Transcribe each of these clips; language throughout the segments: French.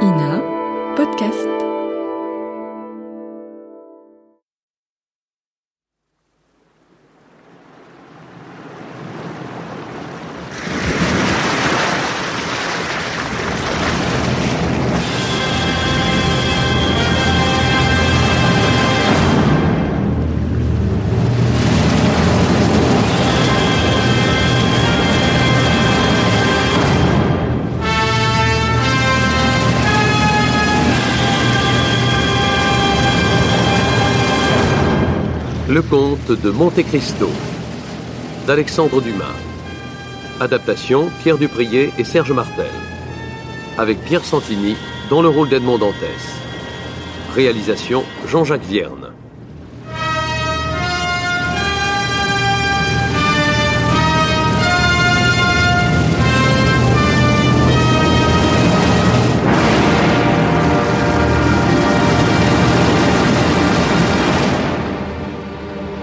INA Podcast. Le Comte de Monte Cristo d'Alexandre Dumas. Adaptation Pierre Duprier et Serge Martel. Avec Pierre Santini dans le rôle d'Edmond Dantès. Réalisation Jean-Jacques Vierne.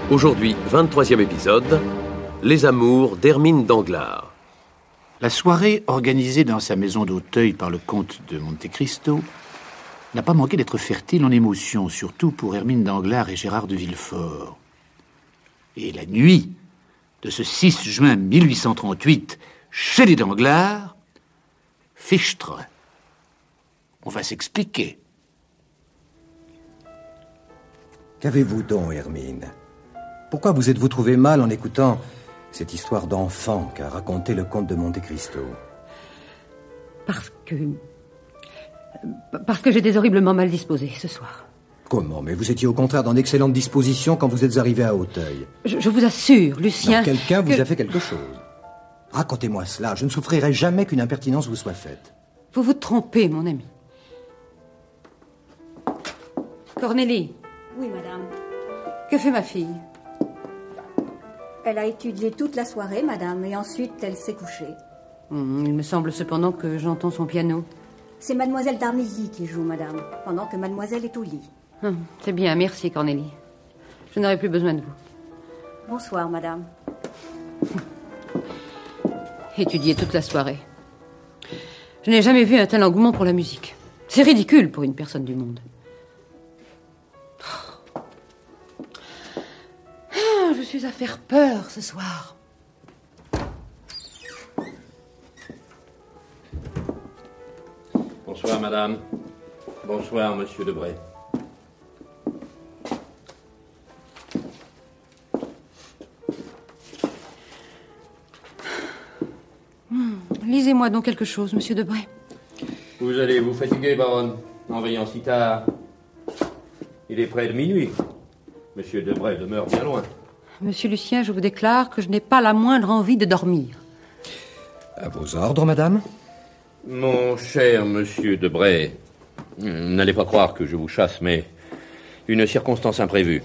Aujourd'hui, 23e épisode, Les amours d'Hermine Danglars. La soirée organisée dans sa maison d'Auteuil par le comte de Monte Cristo n'a pas manqué d'être fertile en émotions, surtout pour Hermine Danglars et Gérard de Villefort. Et la nuit de ce 6 juin 1838, chez les Danglars, fichtre. On va s'expliquer. Qu'avez-vous donc, Hermine ? Pourquoi vous êtes-vous trouvée mal en écoutant cette histoire d'enfant qu'a raconté le comte de Monte Cristo ? Parce que j'étais horriblement mal disposée ce soir. Comment ? Mais vous étiez au contraire dans d'excellentes dispositions quand vous êtes arrivé à Auteuil. Je vous assure, Lucien... Non, quelqu'un vous a fait quelque chose. Racontez-moi cela. Je ne souffrirai jamais qu'une impertinence vous soit faite. Vous vous trompez, mon ami. Cornélie. Oui, madame. Que fait ma fille ? Elle a étudié toute la soirée, madame, et ensuite elle s'est couchée. Il me semble cependant que j'entends son piano. C'est mademoiselle d'Armilly qui joue, madame, pendant que mademoiselle est au lit. C'est bien, merci Cornélie. Je n'aurai plus besoin de vous. Bonsoir, madame. Étudier toute la soirée. Je n'ai jamais vu un tel engouement pour la musique. C'est ridicule pour une personne du monde. Je suis à faire peur ce soir. Bonsoir, madame. Bonsoir, monsieur Debray. Lisez-moi donc quelque chose, monsieur Debray. Vous allez vous fatiguer, baronne, en veillant si tard. Il est près de minuit. Monsieur Debray demeure bien loin. Monsieur Lucien, je vous déclare que je n'ai pas la moindre envie de dormir. À vos ordres, madame ? Mon cher monsieur Debray, n'allez pas croire que je vous chasse, mais une circonstance imprévue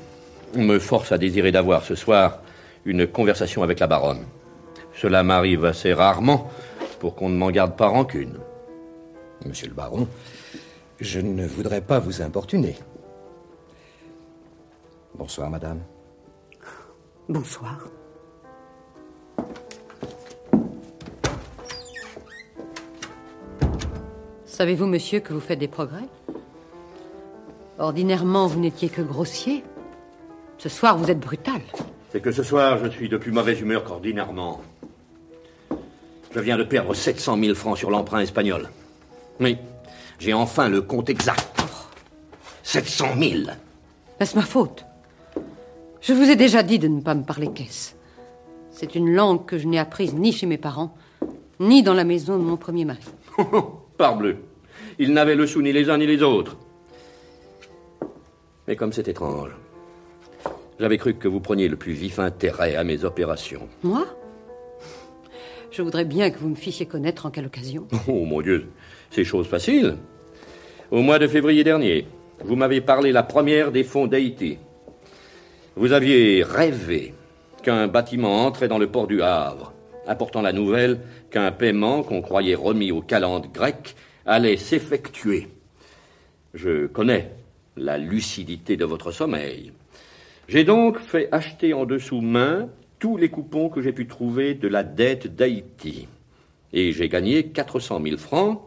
me force à désirer d'avoir ce soir une conversation avec la baronne. Cela m'arrive assez rarement pour qu'on ne m'en garde pas rancune. Monsieur le baron, je ne voudrais pas vous importuner. Bonsoir, madame. Bonsoir. Savez-vous, monsieur, que vous faites des progrès ? Ordinairement, vous n'étiez que grossier. Ce soir, vous êtes brutal. C'est que ce soir, je suis de plus mauvaise humeur qu'ordinairement. Je viens de perdre 700 000 francs sur l'emprunt espagnol. Oui, j'ai enfin le compte exact. 700 000 ! Est-ce ma faute ? Je vous ai déjà dit de ne pas me parler caisse. C'est une langue que je n'ai apprise ni chez mes parents, ni dans la maison de mon premier mari. Parbleu, ils n'avaient le sou ni les uns ni les autres. Mais comme c'est étrange, j'avais cru que vous preniez le plus vif intérêt à mes opérations. Moi ? Je voudrais bien que vous me fissiez connaître en quelle occasion. Oh mon Dieu, c'est chose facile. Au mois de février dernier, vous m'avez parlé la première des fonds d'Haïti. Vous aviez rêvé qu'un bâtiment entrait dans le port du Havre, apportant la nouvelle qu'un paiement qu'on croyait remis aux calendes grecques allait s'effectuer. Je connais la lucidité de votre sommeil. J'ai donc fait acheter en dessous-main tous les coupons que j'ai pu trouver de la dette d'Haïti. Et j'ai gagné 400 000 francs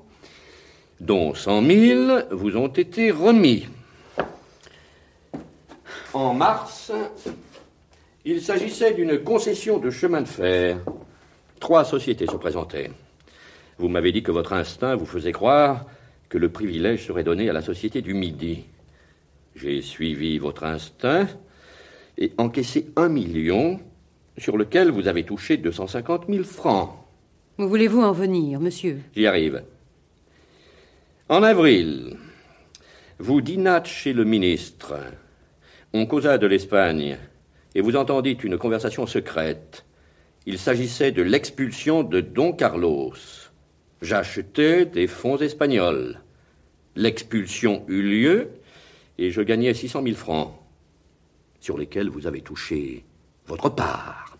dont 100 000 vous ont été remis. En mars, il s'agissait d'une concession de chemin de fer. 3 sociétés se présentaient. Vous m'avez dit que votre instinct vous faisait croire que le privilège serait donné à la Société du Midi. J'ai suivi votre instinct et encaissé 1 million, sur lequel vous avez touché 250 000 francs. Où voulez-vous en venir, monsieur? J'y arrive. En avril, vous dînâtes chez le ministre. On causa de l'Espagne et vous entendîtes une conversation secrète. Il s'agissait de l'expulsion de Don Carlos. J'achetais des fonds espagnols. L'expulsion eut lieu et je gagnais 600 000 francs, sur lesquels vous avez touché votre part.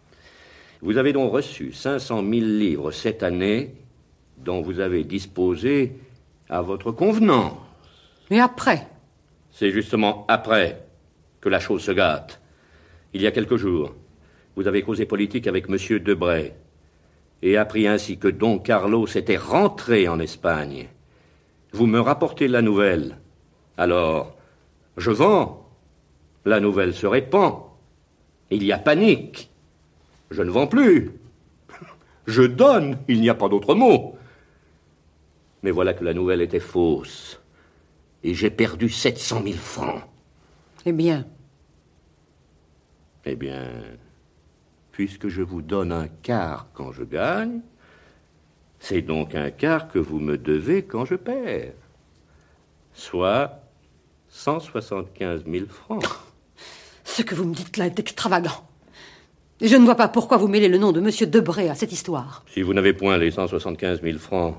Vous avez donc reçu 500 000 livres cette année, dont vous avez disposé à votre convenance. Et après? C'est justement après que la chose se gâte. Il y a quelques jours, vous avez causé politique avec M. Debray et appris ainsi que Don Carlos était rentré en Espagne. Vous me rapportez la nouvelle. Alors, je vends. La nouvelle se répand. Il y a panique. Je ne vends plus. Je donne. Il n'y a pas d'autre mot. Mais voilà que la nouvelle était fausse. Et j'ai perdu 700 000 francs. Eh bien, puisque je vous donne un quart quand je gagne, c'est donc un quart que vous me devez quand je perds. Soit 175 000 francs. ce que vous me dites là est extravagant. Et je ne vois pas pourquoi vous mêlez le nom de M. Debray à cette histoire. Si vous n'avez point les 175 000 francs,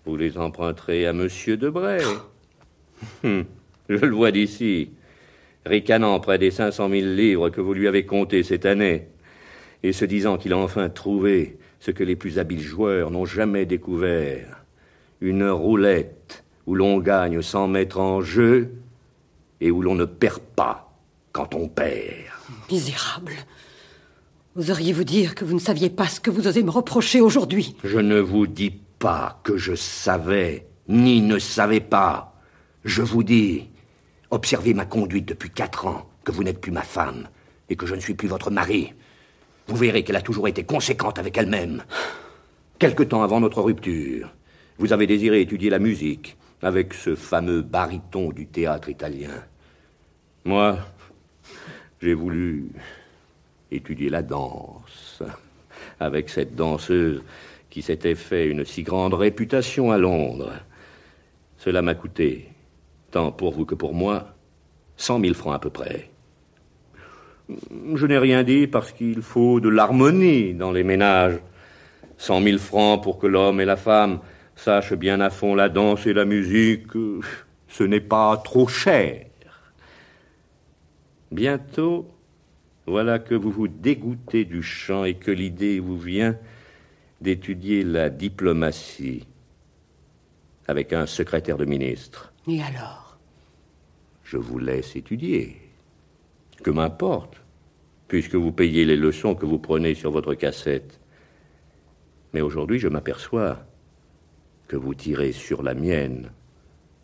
vous les emprunterez à M. Debray. Je le vois d'ici, ricanant près des 500 000 livres que vous lui avez comptés cette année, et se disant qu'il a enfin trouvé ce que les plus habiles joueurs n'ont jamais découvert, une roulette où l'on gagne sans mettre en jeu et où l'on ne perd pas quand on perd. Misérable. Oseriez-vous dire que vous ne saviez pas ce que vous osez me reprocher aujourd'hui? Je ne vous dis pas que je savais, ni ne savais pas. Je vous dis, observez ma conduite depuis 4 ans, que vous n'êtes plus ma femme, et que je ne suis plus votre mari. Vous verrez qu'elle a toujours été conséquente avec elle-même. Quelque temps avant notre rupture, vous avez désiré étudier la musique, avec ce fameux baryton du théâtre italien. Moi, j'ai voulu étudier la danse, avec cette danseuse qui s'était fait une si grande réputation à Londres. Cela m'a coûté, tant pour vous que pour moi, 100 000 francs à peu près. Je n'ai rien dit parce qu'il faut de l'harmonie dans les ménages. 100 000 francs pour que l'homme et la femme sachent bien à fond la danse et la musique, ce n'est pas trop cher. Bientôt, voilà que vous vous dégoûtez du chant et que l'idée vous vient d'étudier la diplomatie avec un secrétaire de ministre. Et alors? Je vous laisse étudier. Que m'importe, puisque vous payez les leçons que vous prenez sur votre cassette. Mais aujourd'hui, je m'aperçois que vous tirez sur la mienne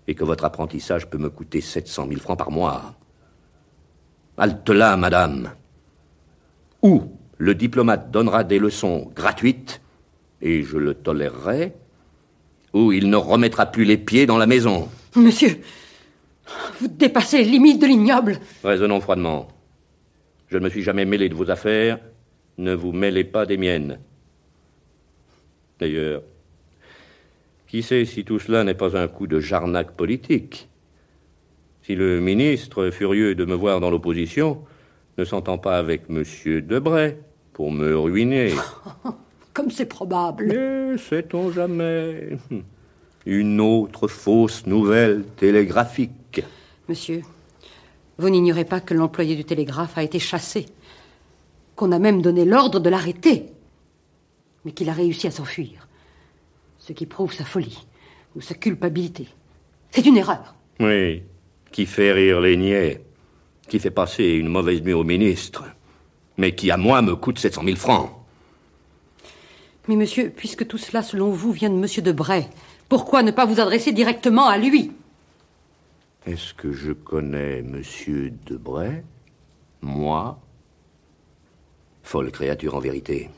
et que votre apprentissage peut me coûter 700 000 francs par mois. Halte là, madame. Ou le diplomate donnera des leçons gratuites, et je le tolérerai, ou il ne remettra plus les pieds dans la maison. Monsieur, vous dépassez les limites de l'ignoble. Raisonnons froidement. Je ne me suis jamais mêlé de vos affaires, ne vous mêlez pas des miennes. D'ailleurs, qui sait si tout cela n'est pas un coup de jarnac politique? Si le ministre, furieux de me voir dans l'opposition, ne s'entend pas avec M. Debray pour me ruiner. Comme c'est probable. Mais sait-on jamais? Une autre fausse nouvelle télégraphique. Monsieur, vous n'ignorez pas que l'employé du télégraphe a été chassé, qu'on a même donné l'ordre de l'arrêter, mais qu'il a réussi à s'enfuir, ce qui prouve sa folie ou sa culpabilité. C'est une erreur. Oui, qui fait rire les niais, qui fait passer une mauvaise nuit au ministre, mais qui, à moi, me coûte 700 000 francs. Mais monsieur, puisque tout cela, selon vous, vient de monsieur Debray, pourquoi ne pas vous adresser directement à lui? Est-ce que je connais monsieur Debray? Moi? Folle créature en vérité.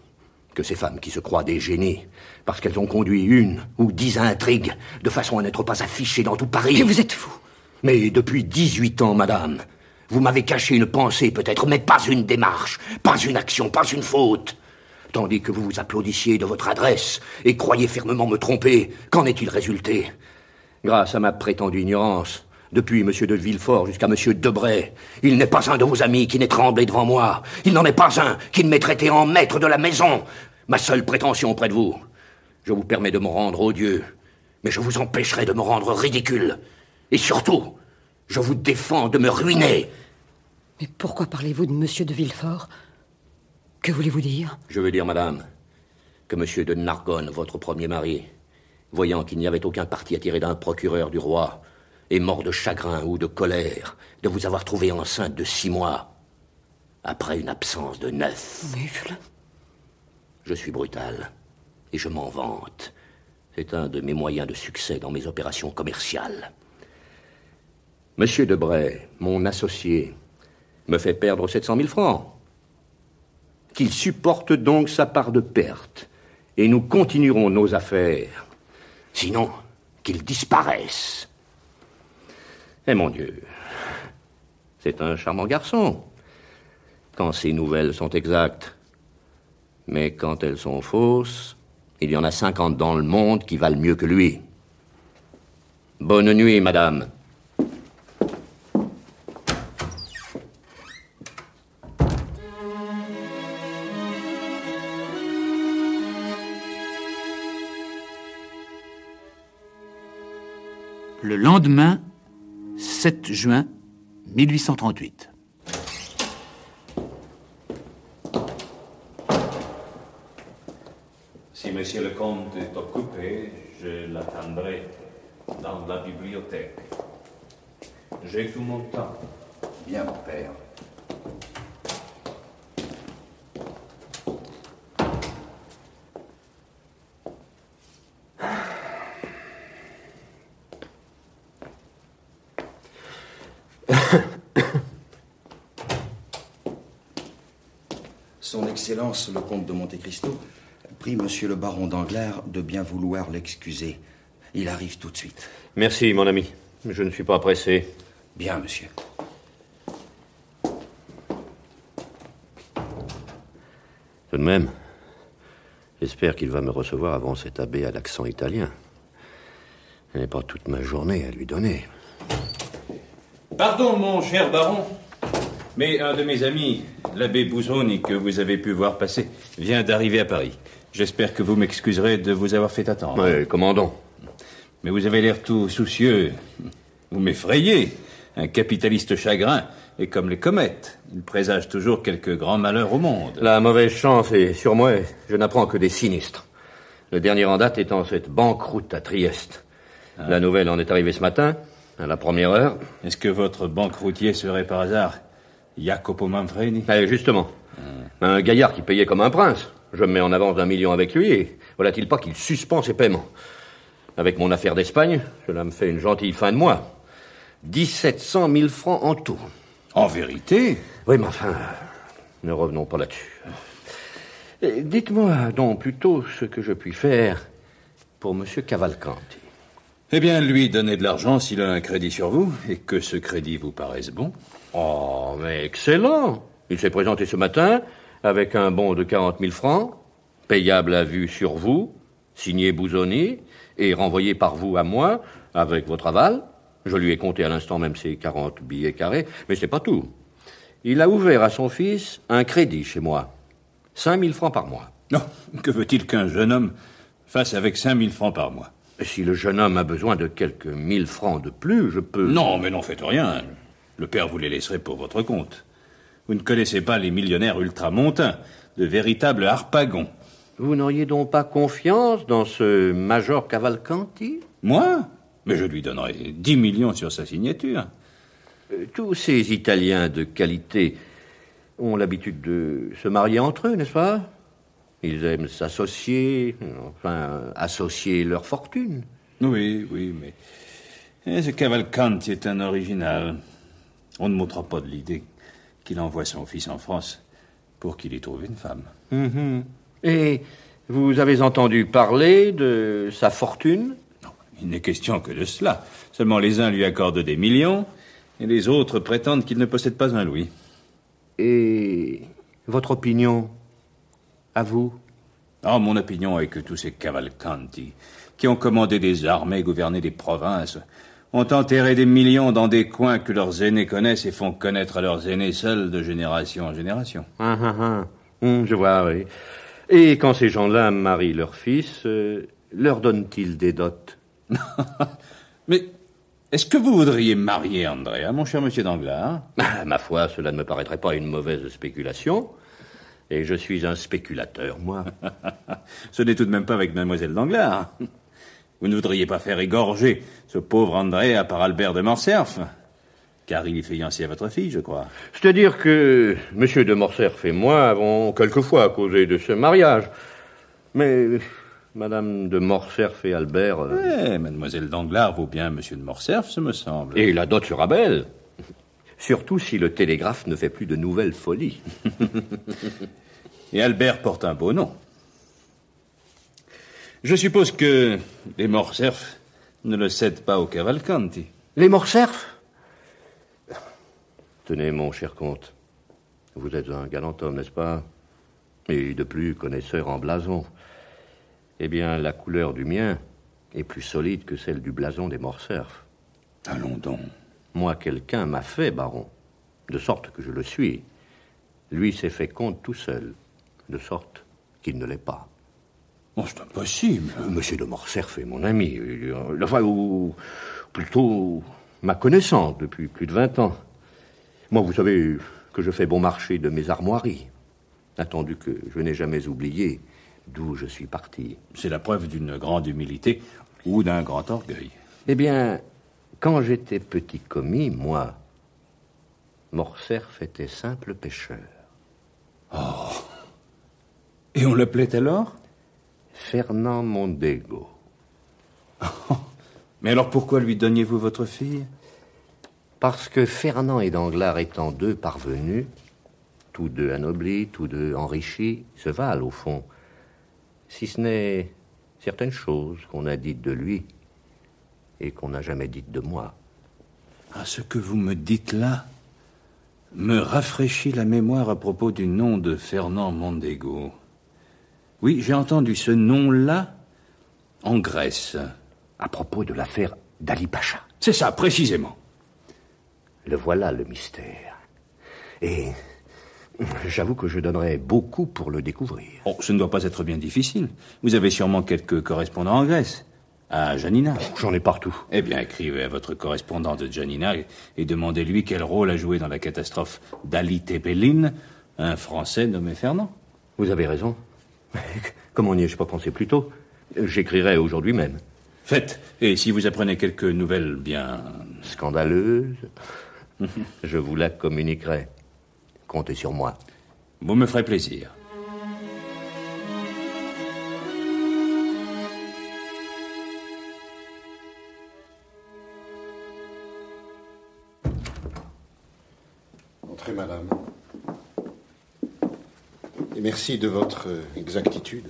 Que ces femmes qui se croient des génies, parce qu'elles ont conduit 1 ou 10 intrigues, de façon à n'être pas affichées dans tout Paris. Mais vous êtes fou. Mais depuis 18 ans, madame, vous m'avez caché une pensée peut-être, mais pas une démarche, pas une action, pas une faute. Tandis que vous vous applaudissiez de votre adresse et croyez fermement me tromper, qu'en est-il résulté? Grâce à ma prétendue ignorance, depuis M. de Villefort jusqu'à M. Debray, il n'est pas un de vos amis qui n'ait tremblé devant moi. Il n'en est pas un qui ne m'ait traité en maître de la maison. Ma seule prétention auprès de vous, je vous permets de me rendre odieux, mais je vous empêcherai de me rendre ridicule. Et surtout, je vous défends de me ruiner. Mais pourquoi parlez-vous de M. de Villefort? Que voulez-vous dire? Je veux dire, madame, que M. de Nargonne, votre premier mari, voyant qu'il n'y avait aucun parti à tirer d'un procureur du roi, est mort de chagrin ou de colère de vous avoir trouvé enceinte de 6 mois, après une absence de 9. Mufle. Je suis brutal, et je m'en vante. C'est un de mes moyens de succès dans mes opérations commerciales. Monsieur Debray, mon associé, me fait perdre 700 000 francs. Qu'il supporte donc sa part de perte, et nous continuerons nos affaires. Sinon, qu'il disparaisse. Eh mon Dieu, c'est un charmant garçon, quand ses nouvelles sont exactes. Mais quand elles sont fausses, il y en a 50 dans le monde qui valent mieux que lui. Bonne nuit, madame. Le lendemain, 7 juin 1838. Si monsieur le comte est occupé, je l'attendrai dans la bibliothèque. J'ai tout mon temps. Bien, mon père. Son Excellence, le comte de Monte Cristo, prie monsieur le baron Danglars de bien vouloir l'excuser. Il arrive tout de suite. Merci, mon ami. Je ne suis pas pressé. Bien, monsieur. Tout de même, j'espère qu'il va me recevoir avant cet abbé à l'accent italien. Je n'ai pas toute ma journée à lui donner. Pardon, mon cher baron, mais un de mes amis, l'abbé Busoni, que vous avez pu voir passer, vient d'arriver à Paris. J'espère que vous m'excuserez de vous avoir fait attendre. Oui, commandant. Mais vous avez l'air tout soucieux. Vous m'effrayez. Un capitaliste chagrin est comme les comètes. Il présage toujours quelques grands malheurs au monde. La mauvaise chance est sur moi. Je n'apprends que des sinistres. Le dernier en date étant cette banqueroute à Trieste. La nouvelle en est arrivée ce matin, à la première heure. Est-ce que votre banqueroutier serait par hasard Jacopo Manfredi? Justement. Un gaillard qui payait comme un prince. Je me mets en avance d'1 million avec lui et voilà-t-il pas qu'il suspend ses paiements. Avec mon affaire d'Espagne, cela me fait une gentille fin de mois. 1700 000 francs en tout. En vérité? Oui, mais enfin, ne revenons pas là-dessus. Dites-moi donc plutôt ce que je puis faire pour monsieur Cavalcanti. Eh bien, lui donner de l'argent s'il a un crédit sur vous et que ce crédit vous paraisse bon. Oh, mais excellent! Il s'est présenté ce matin avec un bon de 40 000 francs, payable à vue sur vous, signé Busoni et renvoyé par vous à moi avec votre aval. Je lui ai compté à l'instant même ces 40 billets carrés, mais c'est pas tout. Il a ouvert à son fils un crédit chez moi. 5 000 francs par mois. Non, que veut-il qu'un jeune homme fasse avec 5 000 francs par mois? Si le jeune homme a besoin de quelques 1 000 francs de plus, je peux... Non, mais n'en faites rien. Le père vous les laisserait pour votre compte. Vous ne connaissez pas les millionnaires ultramontains, de véritables harpagons. Vous n'auriez donc pas confiance dans ce Major Cavalcanti? Moi? Mais je lui donnerai 10 millions sur sa signature. Tous ces Italiens de qualité ont l'habitude de se marier entre eux, n'est-ce pas? Ils aiment s'associer, associer leur fortune. Oui, mais ce Cavalcanti est un original. On ne montrera pas de l'idée qu'il envoie son fils en France pour qu'il y trouve une femme. Et vous avez entendu parler de sa fortune? Non, il n'est question que de cela. Seulement les uns lui accordent des millions et les autres prétendent qu'il ne possède pas un louis. Et votre opinion, à vous? Mon opinion est que tous ces Cavalcanti, qui ont commandé des armées, gouverné des provinces, ont enterré des millions dans des coins que leurs aînés connaissent et font connaître à leurs aînés seuls de génération en génération. Je vois, oui. Et quand ces gens-là marient leurs fils, leur donnent-ils des dots? Mais est-ce que vous voudriez marier Andrea, mon cher monsieur Danglars? Ma foi, cela ne me paraîtrait pas une mauvaise spéculation. Et je suis un spéculateur, moi. Ce n'est tout de même pas avec mademoiselle Danglars. Vous ne voudriez pas faire égorger ce pauvre Andrea par Albert de Morcerf, car il est fiancé à votre fille, je crois. C'est-à-dire que monsieur de Morcerf et moi avons quelquefois causé de ce mariage. Mais madame de Morcerf et Albert... mademoiselle Danglars vaut bien monsieur de Morcerf, ce me semble. Et la dot sera belle. Surtout si le télégraphe ne fait plus de nouvelles folies. Et Albert porte un beau nom. Je suppose que les Morcerf ne le cèdent pas aux Cavalcanti. Les Morcerf? Tenez, mon cher comte, vous êtes un galant homme, n'est-ce pas? Et de plus, connaisseur en blason. Eh bien, la couleur du mien est plus solide que celle du blason des Morcerf. Allons donc. Moi, quelqu'un m'a fait baron, de sorte que je le suis. Lui s'est fait comte tout seul, de sorte qu'il ne l'est pas. C'est impossible. Monsieur de Morcerf est mon ami, ou plutôt ma connaissance depuis plus de 20 ans. Moi, vous savez que je fais bon marché de mes armoiries, attendu que je n'ai jamais oublié d'où je suis parti. C'est la preuve d'une grande humilité ou d'un grand orgueil. Eh bien, quand j'étais petit commis, moi, Morcerf était simple pêcheur. Et on l'appelait alors Fernand Mondego. Mais alors pourquoi lui donniez-vous votre fille? Parce que Fernand et Danglars étant deux parvenus, tous deux anoblis, tous deux enrichis, se valent au fond, si ce n'est certaines choses qu'on a dites de lui et qu'on n'a jamais dites de moi. Ce que vous me dites là me rafraîchit la mémoire à propos du nom de Fernand Mondego. Oui, j'ai entendu ce nom-là en Grèce. À propos de l'affaire d'Ali Pacha. C'est ça, précisément. Le voilà, le mystère. Et j'avoue que je donnerais beaucoup pour le découvrir. Ce ne doit pas être bien difficile. Vous avez sûrement quelques correspondants en Grèce. À Janina. J'en ai partout. Eh bien, écrivez à votre correspondant de Janina et demandez-lui quel rôle a joué dans la catastrophe d'Ali Tepelin, un Français nommé Fernand. Vous avez raison. Comment n'y ai-je pas pensé plus tôt? J'écrirai aujourd'hui même. Faites. Et si vous apprenez quelques nouvelles bien... scandaleuses, je vous la communiquerai. Comptez sur moi. Vous me ferez plaisir. Entrez, madame. Et merci de votre exactitude.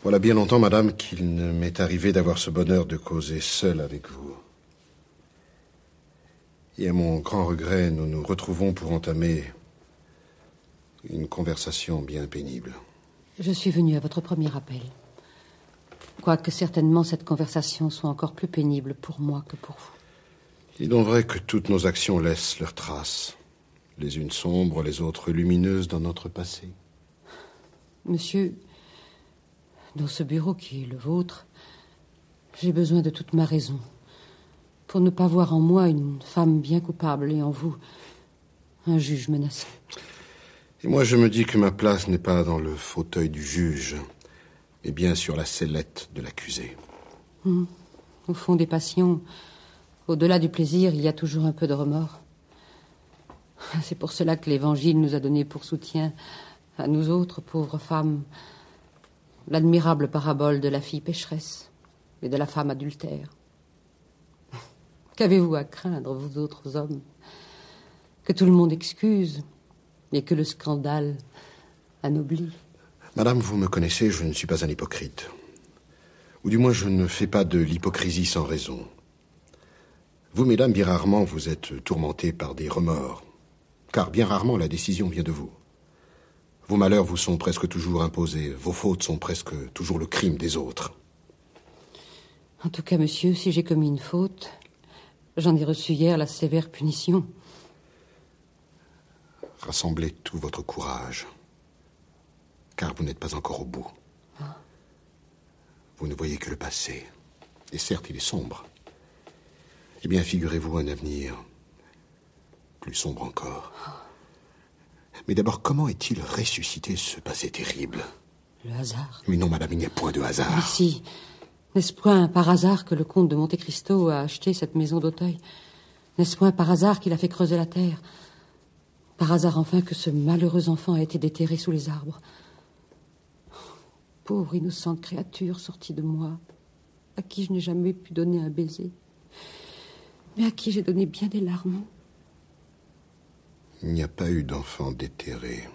Voilà bien longtemps, madame, qu'il ne m'est arrivé d'avoir ce bonheur de causer seul avec vous. Et à mon grand regret, nous nous retrouvons pour entamer une conversation bien pénible. Je suis venue à votre premier appel. Quoique certainement cette conversation soit encore plus pénible pour moi que pour vous. Il est donc vrai que toutes nos actions laissent leurs traces, les unes sombres, les autres lumineuses dans notre passé. Monsieur, dans ce bureau qui est le vôtre, j'ai besoin de toute ma raison pour ne pas voir en moi une femme bien coupable et en vous un juge menaçant. Et moi, je me dis que ma place n'est pas dans le fauteuil du juge, mais bien sur la sellette de l'accusé. Au fond des passions, Au-delà du plaisir, il y a toujours un peu de remords. C'est pour cela que l'Évangile nous a donné pour soutien, à nous autres, pauvres femmes, l'admirable parabole de la fille pécheresse et de la femme adultère. Qu'avez-vous à craindre, vous autres hommes? Que tout le monde excuse et que le scandale anoblit. Madame, vous me connaissez, je ne suis pas un hypocrite. Ou du moins, je ne fais pas de l'hypocrisie sans raison. Vous, mesdames, bien rarement, vous êtes tourmentées par des remords. Car bien rarement, la décision vient de vous. Vos malheurs vous sont presque toujours imposés. Vos fautes sont presque toujours le crime des autres. En tout cas, monsieur, si j'ai commis une faute, j'en ai reçu hier la sévère punition. Rassemblez tout votre courage, car vous n'êtes pas encore au bout. Vous ne voyez que le passé, et certes, il est sombre. Eh bien, figurez-vous un avenir plus sombre encore. Mais d'abord, comment est-il ressuscité ce passé terrible? Le hasard. Mais non, madame, il n'y a point de hasard. Mais si. N'est-ce point par hasard que le comte de Monte Cristo a acheté cette maison d'Auteuil? N'est-ce point par hasard qu'il a fait creuser la terre? Par hasard, enfin, que ce malheureux enfant a été déterré sous les arbres. Pauvre innocente créature sortie de moi, à qui je n'ai jamais pu donner un baiser, mais à qui j'ai donné bien des larmes. Il n'y a pas eu d'enfant déterré.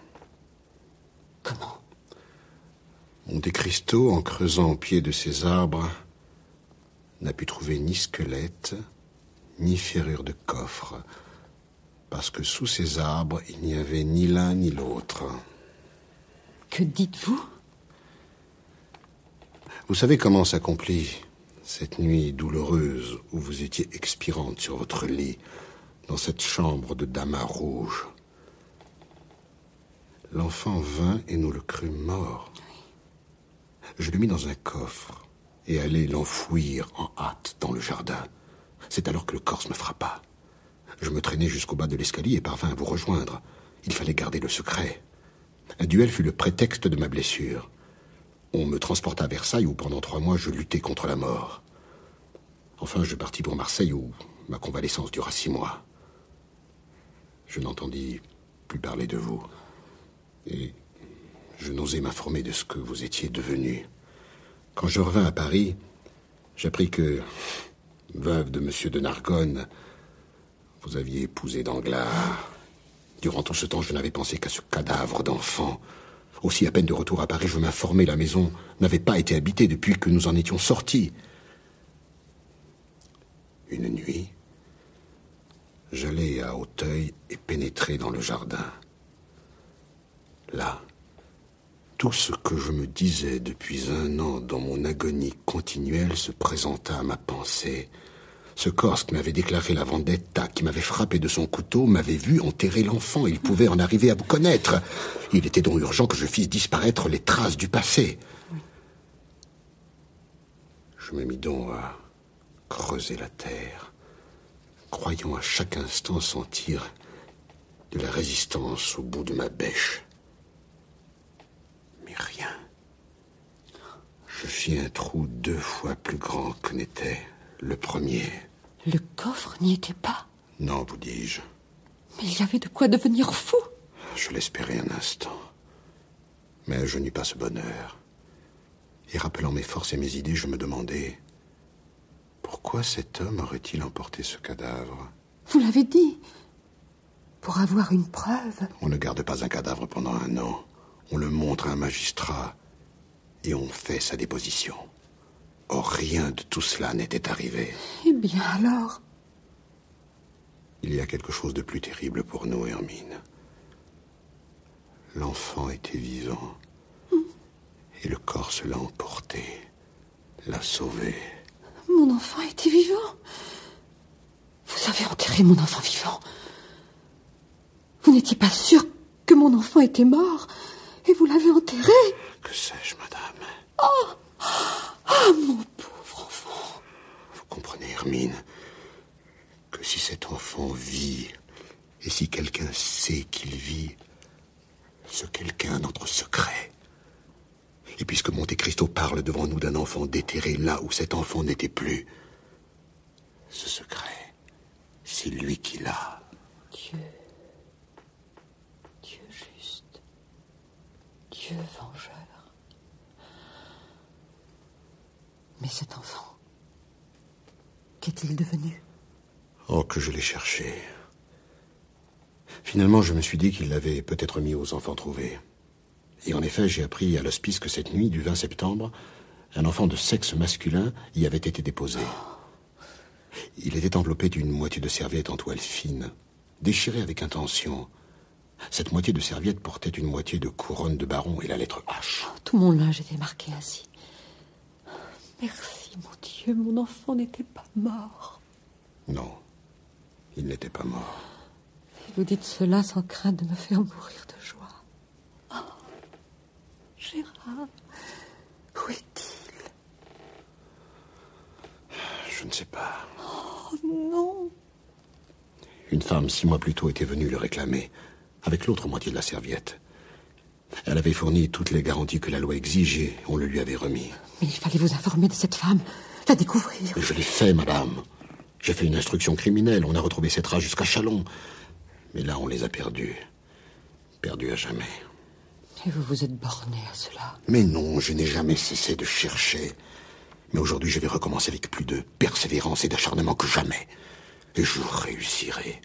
Comment? Monte Cristo, en creusant au pied de ces arbres, n'a pu trouver ni squelette, ni ferrure de coffre, parce que sous ces arbres, il n'y avait ni l'un ni l'autre. Que dites-vous? Vous savez comment s'accomplit cette nuit douloureuse où vous étiez expirante sur votre lit, dans cette chambre de damas rouge. L'enfant vint et nous le crûmes mort. Je le mis dans un coffre et allai l'enfouir en hâte dans le jardin. C'est alors que le corse me frappa. Je me traînai jusqu'au bas de l'escalier et parvins à vous rejoindre. Il fallait garder le secret. Un duel fut le prétexte de ma blessure. On me transporta à Versailles où pendant 3 mois je luttai contre la mort. Enfin, je partis pour Marseille où ma convalescence dura 6 mois. Je n'entendis plus parler de vous. Et je n'osais m'informer de ce que vous étiez devenu. Quand je revins à Paris, j'appris que, veuve de M. de Nargonne, vous aviez épousé Danglars. Durant tout ce temps, je n'avais pensé qu'à ce cadavre d'enfant. Aussi, à peine de retour à Paris, je m'informais, la maison n'avait pas été habitée depuis que nous en étions sortis. Une nuit, j'allai à Auteuil et pénétrai dans le jardin. Là, tout ce que je me disais depuis 1 an dans mon agonie continuelle se présenta à ma pensée. Ce Corse qui m'avait déclaré la vendetta, qui m'avait frappé de son couteau, m'avait vu enterrer l'enfant. Il pouvait en arriver à vous connaître. Il était donc urgent que je fisse disparaître les traces du passé. Je me mis donc à creuser la terre, croyant à chaque instant sentir de la résistance au bout de ma bêche. Mais rien. Je fis un trou 2 fois plus grand que n'était le premier. Le coffre n'y était pas? Non, vous dis-je. Mais il y avait de quoi devenir fou. Je l'espérais un instant. Mais je n'eus pas ce bonheur. Et rappelant mes forces et mes idées, je me demandais... Pourquoi cet homme aurait-il emporté ce cadavre? Vous l'avez dit. Pour avoir une preuve. On ne garde pas un cadavre pendant 1 an. On le montre à un magistrat et on fait sa déposition. Or, rien de tout cela n'était arrivé. Eh bien, alors... Il y a quelque chose de plus terrible pour nous, Hermine. L'enfant était vivant. Et le Corse l'a emporté, l'a sauvé. Mon enfant était vivant? Vous avez enterré mon enfant vivant? Vous n'étiez pas sûr que mon enfant était mort et vous l'avez enterré? Que sais-je, madame? Oh, mon pauvre enfant. Vous comprenez, Hermine, que si cet enfant vit, et si quelqu'un sait qu'il vit, ce quelqu'un a notre secret. Et puisque Monte Cristo parle devant nous d'un enfant déterré là où cet enfant n'était plus, ce secret c'est lui qui l'a. Dieu juste. Dieu vengeur. Mais cet enfant, qu'est-il devenu? Oh, que je l'ai cherché. Finalement, je me suis dit qu'il l'avait peut-être mis aux enfants trouvés. Et en effet, j'ai appris à l'hospice que cette nuit du 20 septembre, un enfant de sexe masculin y avait été déposé. Il était enveloppé d'une moitié de serviette en toile fine, déchirée avec intention. Cette moitié de serviette portait une moitié de couronne de baron et la lettre H. Tout mon linge était marqué ainsi. Merci, mon Dieu, mon enfant n'était pas mort. Non, il n'était pas mort. Et vous dites cela sans crainte de me faire mourir de joie. Oh, Gérard, où est-il? Je ne sais pas. Oh non. Une femme, 6 mois plus tôt, était venue le réclamer, avec l'autre moitié de la serviette. Elle avait fourni toutes les garanties que la loi exigeait, on le lui avait remis. Mais il fallait vous informer de cette femme, la découvrir. Je l'ai fait, madame. J'ai fait une instruction criminelle, on a retrouvé ces traces jusqu'à Chalon. Mais là, on les a perdues. Perdues à jamais. Et vous vous êtes borné à cela? Mais non, je n'ai jamais cessé de chercher. Mais aujourd'hui, je vais recommencer avec plus de persévérance et d'acharnement que jamais. Et je réussirai.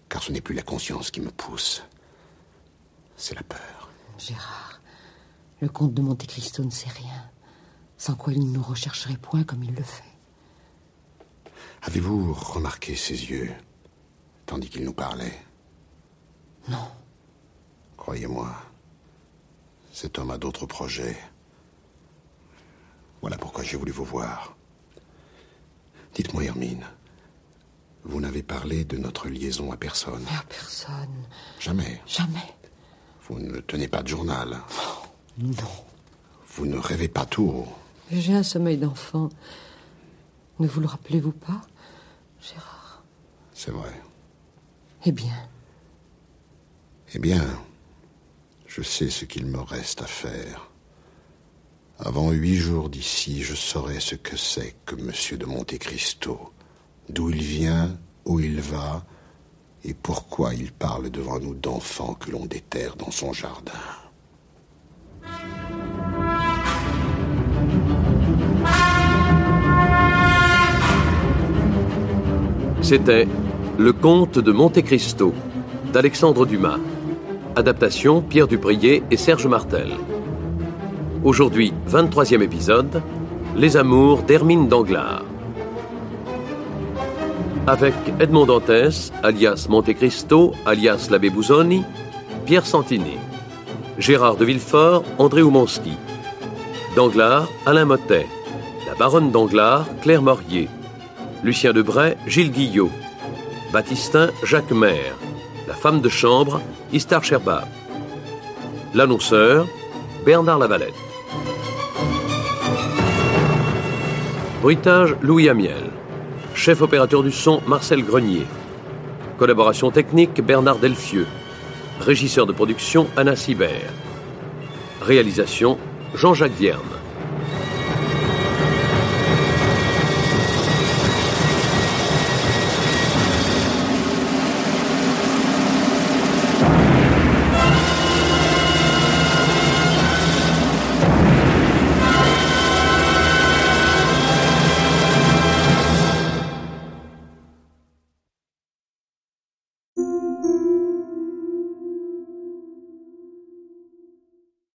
Car ce n'est plus la conscience qui me pousse. C'est la peur. Gérard, le comte de Monte Cristo ne sait rien. Sans quoi il ne nous rechercherait point comme il le fait. Avez-vous remarqué ses yeux, tandis qu'il nous parlait? Non. Croyez-moi, cet homme a d'autres projets. Voilà pourquoi j'ai voulu vous voir. Dites-moi, Hermine, vous n'avez parlé de notre liaison à personne? Mais à personne. Jamais? Jamais. Vous ne tenez pas de journal? Non. Vous ne rêvez pas tout haut? J'ai un sommeil d'enfant. Ne vous le rappelez-vous pas, Gérard? C'est vrai. Eh bien? Eh bien, je sais ce qu'il me reste à faire. Avant 8 jours d'ici, je saurai ce que c'est que Monsieur de Monte Cristo, d'où il vient, où il va, et pourquoi il parle devant nous d'enfants que l'on déterre dans son jardin. C'était Le Comte de Monte Cristo d'Alexandre Dumas. Adaptation Pierre Dupriez et Serge Martel. Aujourd'hui, 23e épisode, Les amours d'Hermine Danglars. Avec Edmond Dantès, alias Monte Cristo, alias l'abbé Busoni, Pierre Santini. Gérard de Villefort, André Oumanski. Danglars, Alain Mottet. La baronne Danglars, Claire Morier. Lucien Debray, Gilles Guillot. Baptistin, Jacques Maire. La femme de chambre, Istar Sherbab. L'annonceur, Bernard Lavalette. Bruitage, Louis Amiel. Chef opérateur du son, Marcel Grenier. Collaboration technique, Bernard Delfieux. Régisseur de production, Anna Sibert. Réalisation, Jean-Jacques Vierne.